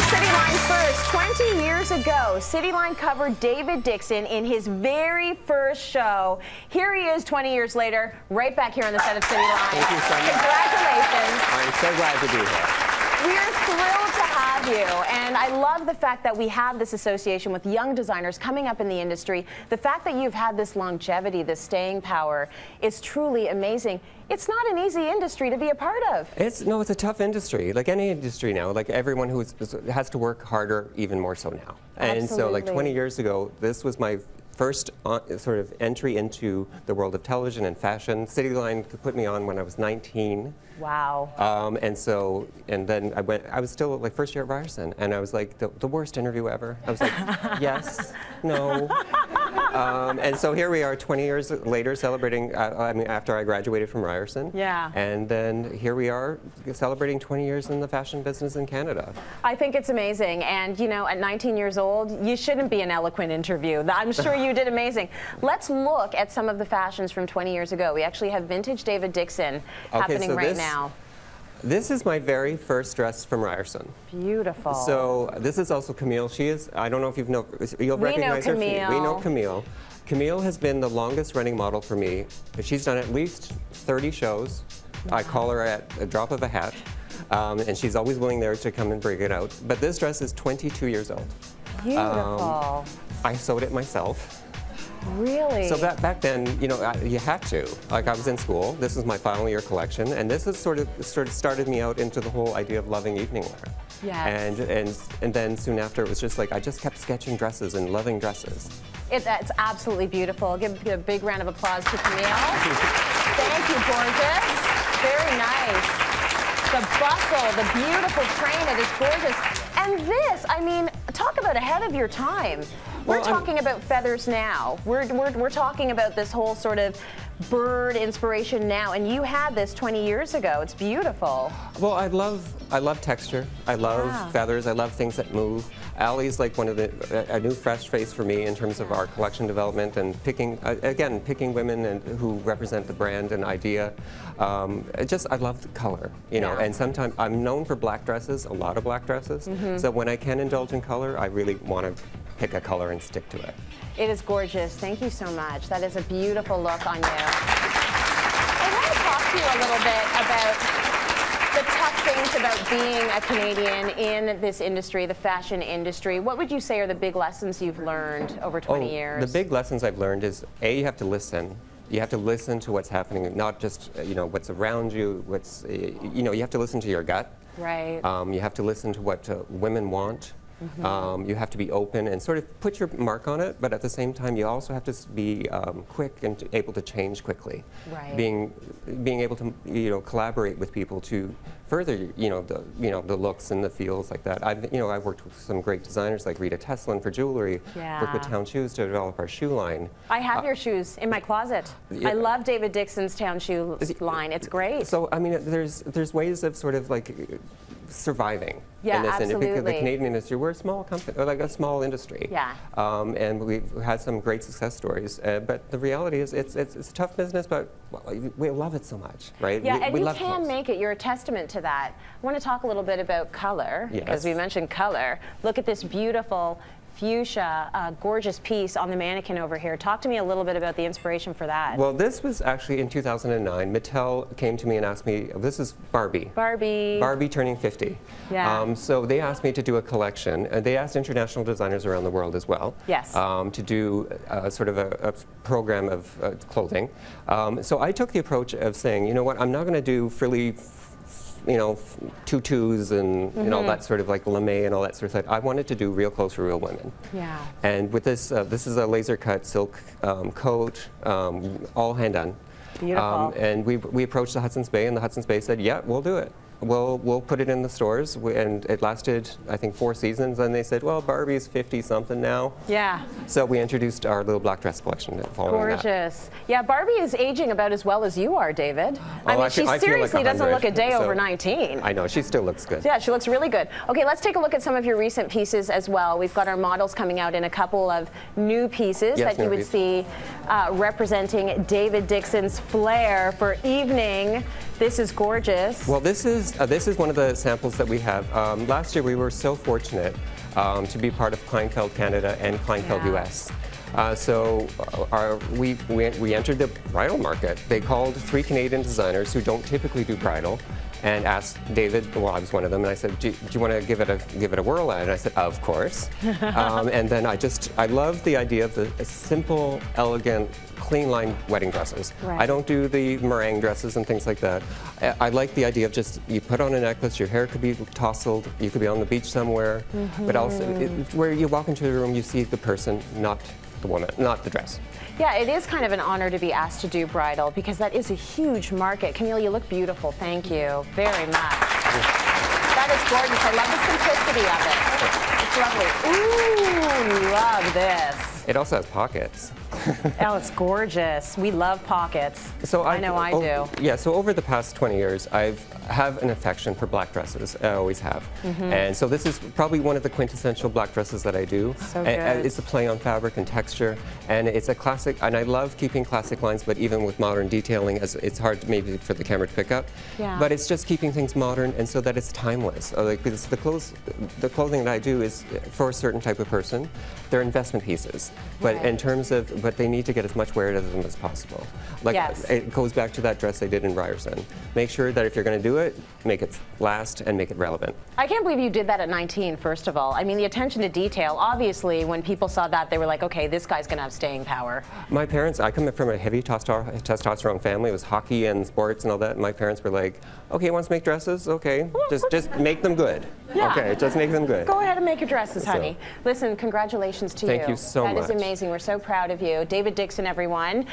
Cityline first. 20 years ago, Cityline covered David Dixon in his very first show. Here he is 20 years later, right back here on the set of Cityline. Thank you so much. Congratulations. I'm so glad to be here. We're thrilled to have you, and I love the fact that we have this association with young designers coming up in the industry. The fact that you've had this longevity, this staying power, is truly amazing. It's not an easy industry to be a part of. It's a tough industry, like any industry now. Like everyone who has to work harder, even more so now. And Absolutely. so, like 20 years ago, this was my first sort of entry into the world of television and fashion. Cityline put me on when I was 19. Wow. And then I was still like first year at Ryerson, and I was like, the worst interview ever. I was like, yes, no. And so here we are 20 years later celebrating, I mean, after I graduated from Ryerson. Yeah. And then here we are celebrating 20 years in the fashion business in Canada. I think it's amazing. And, you know, at 19 years old, you shouldn't be an eloquent interview. I'm sure you did amazing. Let's look at some of the fashions from 20 years ago. We actually have vintage David Dixon happening right now. This is my very first dress from Ryerson. Beautiful. So this is also Camille. She is, I don't know if you'll recognize her. We know Camille. Camille has been the longest running model for me. She's done at least 30 shows. I call her at a drop of a hat. And she's always willing there to come and bring it out. But this dress is 22 years old. Beautiful. I sewed it myself. Really? So back then, you know, you had to. Like I was in school. This was my final year collection, and this has sort of started me out into the whole idea of loving evening wear. Yes. And then soon after, it was just like I just kept sketching dresses and loving dresses. It's absolutely beautiful. Give a big round of applause to Camille. Thank you, gorgeous. Very nice. The bustle, the beautiful train, it is gorgeous. And this, I mean, talk about ahead of your time. We're talking about feathers now. We're talking about this whole sort of bird inspiration now, and you had this 20 years ago. It's beautiful. Well, I love texture. I love feathers. I love things that move. Allie's like one of a new fresh face for me in terms of our collection development and picking women who represent the brand and idea. I love the color, you know. And sometimes I'm known for black dresses, a lot of black dresses. So when I can indulge in color, I really want to pick a color and stick to it. It is gorgeous. Thank you so much. That is a beautiful look on you. I want to talk to you a little bit about the tough things about being a Canadian in this industry, the fashion industry. What would you say are the big lessons you've learned over 20 years? The big lessons I've learned is, A, you have to listen. You have to listen to what's happening, not just what's around you. You have to listen to your gut. Right. You have to listen to what women want. You have to be open and sort of put your mark on it, but at the same time, you also have to be quick and able to change quickly. Right. Being able to collaborate with people to further the looks and the feels like that. I've worked with some great designers like Rita Teslin for jewelry. Worked with Town Shoes to develop our shoe line. I have your shoes in my closet. I love David Dixon's Town Shoe line. It's great. So I mean, there's ways of sort of like surviving in this industry, because the Canadian industry, we're a small company, or like a small industry. And we've had some great success stories. But the reality is, it's a tough business, but we love it so much, right? Yeah, and we you love can make it. You're a testament to that. I want to talk a little bit about color, because we mentioned color. Look at this beautiful fuchsia, gorgeous piece on the mannequin over here. Talk to me a little bit about the inspiration for that. Well, this was actually in 2009. Mattel came to me and asked me, this is Barbie. Barbie turning 50. So they asked me to do a collection. They asked international designers around the world as well to do sort of a program of clothing. So I took the approach of saying, you know what, I'm not going to do frilly tutus and all that sort of like lame and all that sort of stuff. I wanted to do real clothes for real women. And with this, this is a laser cut silk coat, all hand done. Beautiful. And we approached the Hudson's Bay, and the Hudson's Bay said, yeah, we'll do it. We'll put it in the stores, and it lasted, I think, 4 seasons, and they said, well, Barbie's 50-something now. So we introduced our little black dress collection following that. Gorgeous. Yeah, Barbie is aging about as well as you are, David. I mean, she seriously doesn't look a day over 19. I know, she still looks good. Yeah, she looks really good. Okay, let's take a look at some of your recent pieces as well. We've got our models coming out in a couple of new pieces that you would see representing David Dixon's flair for evening. This is gorgeous. Well, this is this is one of the samples that we have. Last year we were so fortunate to be part of Kleinfeld Canada and Kleinfeld US. We entered the bridal market. They called 3 Canadian designers who don't typically do bridal and asked David, well, I was one of them, and I said, do you want to give it a whirl at it? And I said, of course. And then I love the idea of the simple, elegant, clean line wedding dresses. Right. I don't do the meringue dresses and things like that. I like the idea of just, you put on a necklace, your hair could be tousled, you could be on the beach somewhere, but also where you walk into the room, you see the person, not the woman, not the dress. Yeah, it is kind of an honor to be asked to do bridal because that is a huge market. Camille, you look beautiful. Thank you very much. That is gorgeous. I love the simplicity of it. It's lovely. Ooh, love this. It also has pockets. Oh, it's gorgeous. We love pockets. So I know I do. Yeah, so over the past 20 years, I have an affection for black dresses. I always have. And so this is probably one of the quintessential black dresses that I do. So good. It's a play on fabric and texture, and it's a classic, and I love keeping classic lines, but even with modern detailing, as it's hard maybe for the camera to pick up. Yeah. But it's just keeping things modern and so that it's timeless. Like, because the clothing that I do is for a certain type of person. They're investment pieces, but Right. in terms of, but they need to get as much wear out of them as possible. Like, Yes. it goes back to that dress I did in Ryerson. Make sure that if you're going to do it, make it last and make it relevant. I can't believe you did that at 19, first of all. I mean, the attention to detail, obviously, when people saw that, they were like, okay, this guy's going to have staying power. My parents, I come from a heavy testosterone family. It was hockey and sports and all that. My parents were like, okay, wants to make dresses? Okay, just make them good. Yeah. Okay, just make them good. Go ahead and make your dresses, honey. Listen, congratulations to you. Thank you so much. That is amazing. We're so proud of you. David Dixon, everyone.